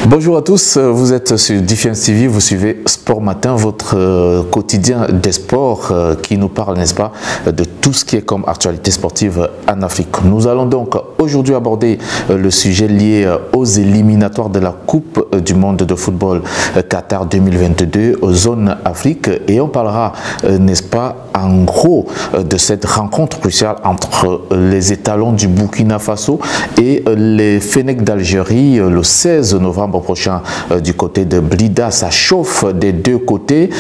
Bonjour à tous, vous êtes sur Difference TV, vous suivez Sport Matin, votre quotidien des sports qui nous parle, n'est-ce pas, de tout ce qui est comme actualité sportive en Afrique. Nous allons donc aujourd'hui aborder le sujet lié aux éliminatoires de la Coupe du monde de football Qatar 2022 aux zones Afrique et on parlera, n'est-ce pas, en gros de cette rencontre cruciale entre les étalons du Burkina Faso et les Fennecs d'Algérie le 16 novembre prochain du côté de Blida. Ça chauffe des deux côtés.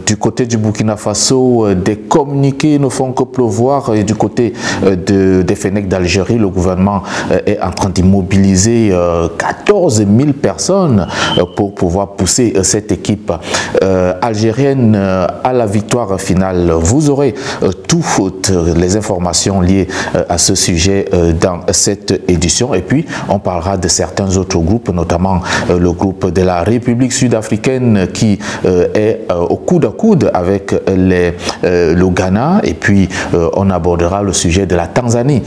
Du côté du Burkina Faso, des communiqués ne font que pleuvoir et du côté des Fennecs d'Algérie, le gouvernement est en train d'immobiliser 14 000 personnes pour pouvoir pousser cette équipe algérienne à la victoire finale. Vous aurez toutes les informations liées à ce sujet dans cette édition et puis on parlera de certains autres groupes, notamment le groupe de la République sud-africaine qui est au coude à coude avec le Ghana et puis on abordera le sujet de la Tanzanie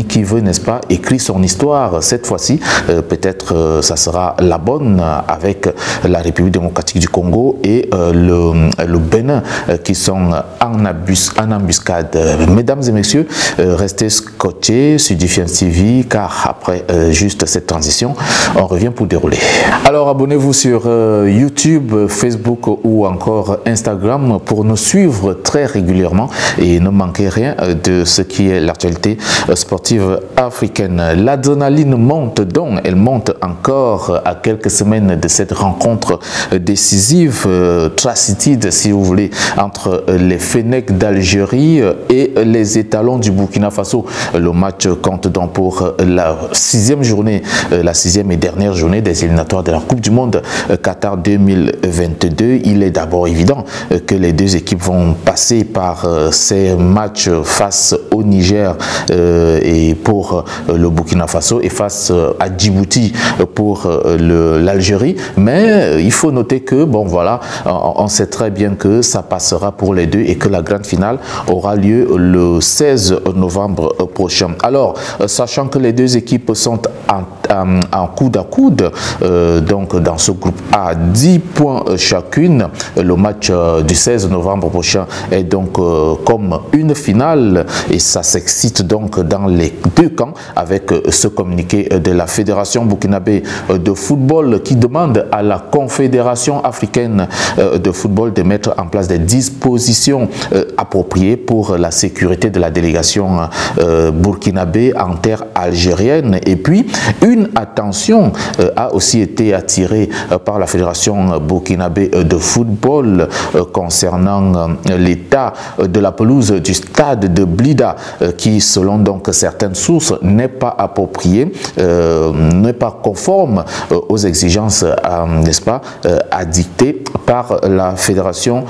qui veut, n'est-ce pas, écrire son histoire cette fois-ci, peut-être ça sera la bonne avec la République démocratique du Congo et le Bénin qui sont en embuscade. Mesdames et messieurs, restez scotchés sur Difference TV car après juste cette transition, on revient pour dérouler. Alors abonnez-vous sur YouTube, Facebook ou encore Instagram pour nous suivre très régulièrement et ne manquez rien de ce qui est l'actualité sportive africaine. L'adrénaline monte donc, elle monte encore à quelques semaines de cette rencontre décisive, tracitide si vous voulez, entre les Fennecs d'Algérie et les étalons du Burkina Faso. Le match compte donc pour la sixième journée, la sixième et dernière journée des éliminatoires de la Coupe du Monde Qatar 2022. Il est d'abord évident que les deux équipes vont passer par ces matchs face au Niger et pour le Burkina Faso et face à Djibouti pour l'Algérie. Mais il faut noter que, bon voilà, on sait très bien que ça passera pour les deux et que la grande finale aura lieu le 16 novembre prochain. Alors, sachant que les deux équipes sont en coude à coude, donc dans ce groupe A, 10 points chacune, le match du 16 novembre prochain est donc comme une finale et ça s'excite donc dans les deux camps avec ce communiqué de la Fédération burkinabé de football qui demande à la Confédération africaine de football de mettre en place des dispositions appropriées pour la sécurité de la délégation burkinabé en terre algérienne. Et puis, une attention a aussi été attirée par la Fédération burkinabé de football concernant l'état de la pelouse du stade de Blida qui, selon donc certaines sources, n'est pas approprié, n'est pas conforme aux exigences, n'est-ce pas, dictées par la Fédération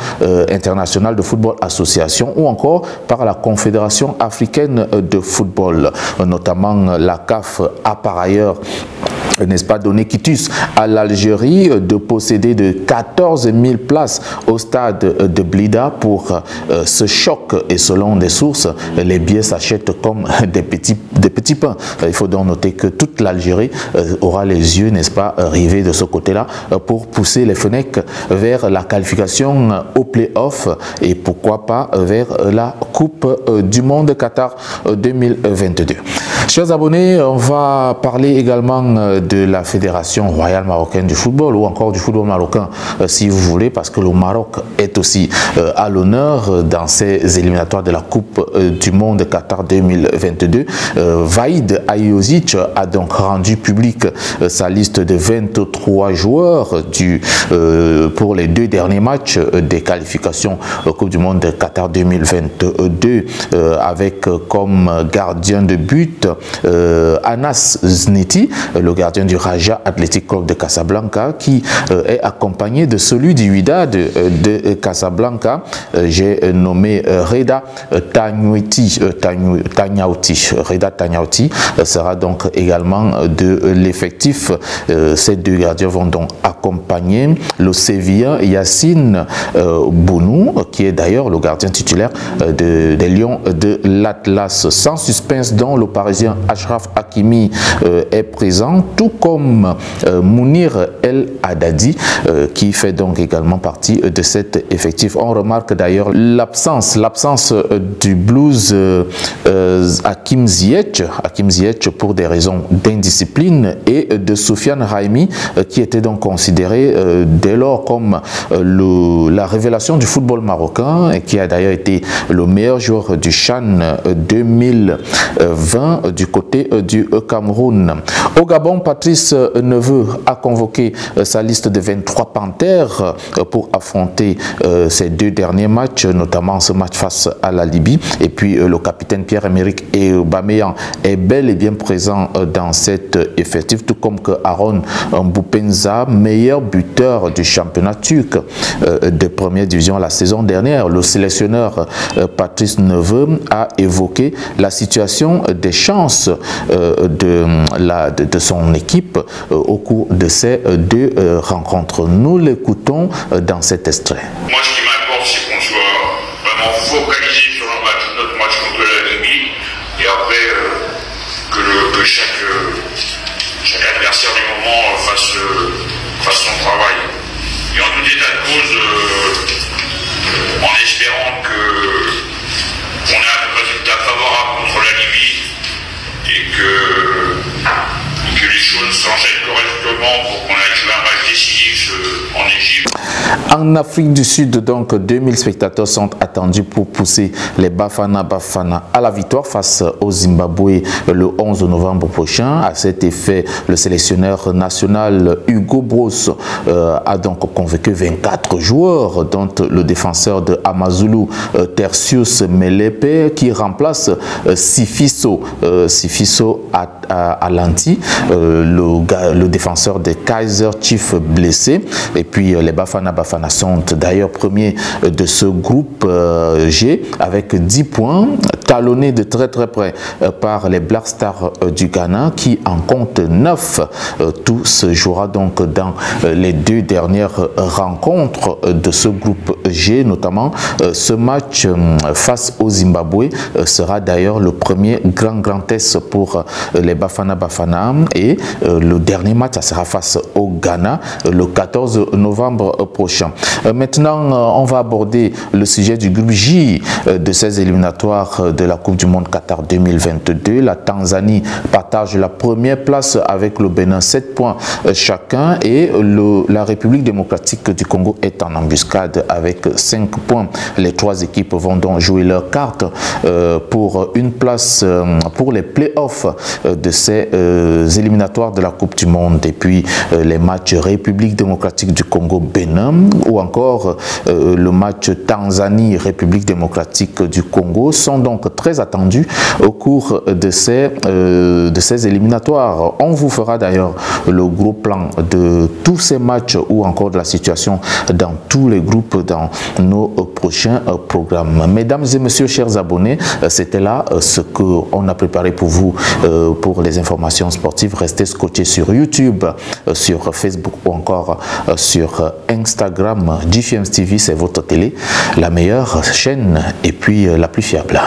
internationale de football association ou encore par la Confédération africaine de football. Notamment la CAF a par ailleurs, n'est-ce pas, donné quitus à l'Algérie de posséder de 14 000 places au stade de Blida pour ce choc et selon des sources, les billets s'achètent comme des petits pains. Il faut donc noter que toute l'Algérie aura les yeux, n'est-ce pas, rivés de ce côté-là pour pousser les Fennecs vers la qualification au play-off et pourquoi pas vers la Coupe du Monde Qatar 2022. Chers abonnés, on va parler également de la Fédération royale marocaine du football ou encore du football marocain si vous voulez, parce que le Maroc est aussi à l'honneur dans ces éliminatoires de la Coupe du Monde Qatar 2022. Vahid Ayozic a donc rendu public sa liste de 23 joueurs pour les deux derniers matchs des qualifications Coupe du Monde Qatar 2022 avec comme gardien de but Anas Zneti, le gardien du Raja Athletic Club de Casablanca, qui est accompagné de celui du Wydad de Casablanca. J'ai nommé Reda Tanyauti. Reda Tanyauti sera donc également de l'effectif. Ces deux gardiens vont donc accompagner le Sévillan Yacine Bounou, qui est d'ailleurs le gardien titulaire des Lions de l'Atlas. Sans suspense dans le Parisien gardien Achraf Hakimi est présent, tout comme Mounir El Haddadi qui fait donc également partie de cet effectif. On remarque d'ailleurs l'absence du Blues Hakim Ziyech pour des raisons d'indiscipline et de Soufiane Raimi qui était donc considéré dès lors comme la révélation du football marocain et qui a d'ailleurs été le meilleur joueur du CHAN 2020 du côté du Cameroun. Au Gabon, Patrice Neveu a convoqué sa liste de 23 Panthères pour affronter ces deux derniers matchs, notamment ce match face à la Libye. Et puis le capitaine Pierre-Emerick Aubameyang est bel et bien présent dans cet effectif, tout comme que Aaron Mbupenza, meilleur buteur du championnat turc de première division la saison dernière. Le sélectionneur Patrice Neveu a évoqué la situation des chances de son équipe au cours de ces deux rencontres. Nous l'écoutons dans cet extrait. Moi, ce qui m'importe, c'est qu'on soit vraiment focalisé sur notre match contre la Libye et après que chaque adversaire du moment fasse son travail. Et en tout état de cause, en espérant qu'on ait un résultat favorable contre la Libye et que les choses s'enchaînent correctement pour qu'on ait joué un match décisif en Égypte. En Afrique du Sud, donc 2000 spectateurs sont attendus pour pousser les Bafana Bafana à la victoire face au Zimbabwe le 11 novembre prochain. À cet effet, le sélectionneur national Hugo Broos a donc convoqué 24 joueurs, dont le défenseur de Amazulu Tertius Melepe qui remplace Sifiso Alanti, le défenseur des Kaiser Chiefs blessé. Et puis les Bafana Bafana sont d'ailleurs premiers de ce groupe G avec 10 points, talonnés de très près par les Black Stars du Ghana qui en comptent 9. Tout se jouera donc dans les deux dernières rencontres de ce groupe G, notamment ce match face au Zimbabwe sera d'ailleurs le premier grand test pour les Bafana Bafana et le dernier match ça sera face au Ghana le 14 novembre prochain. Maintenant, on va aborder le sujet du groupe J de ces éliminatoires de la Coupe du Monde Qatar 2022. La Tanzanie partage la première place avec le Bénin, 7 points chacun, et la République démocratique du Congo est en embuscade avec 5 points. Les trois équipes vont donc jouer leur carte pour une place pour les playoffs de ces éliminatoires de la Coupe du Monde. Et puis les matchs République démocratique du Congo-Bénin ou encore le match Tanzanie-République démocratique du Congo sont donc très attendus au cours de ces éliminatoires. On vous fera d'ailleurs le gros plan de tous ces matchs ou encore de la situation dans tous les groupes dans nos prochains programmes. Mesdames et messieurs, chers abonnés, c'était là ce qu'on a préparé pour vous pour les informations sportives. Restez scotchés sur YouTube, sur Facebook ou encore sur Instagram. GFMS TV, c'est votre télé, la meilleure chaîne et puis la plus fiable.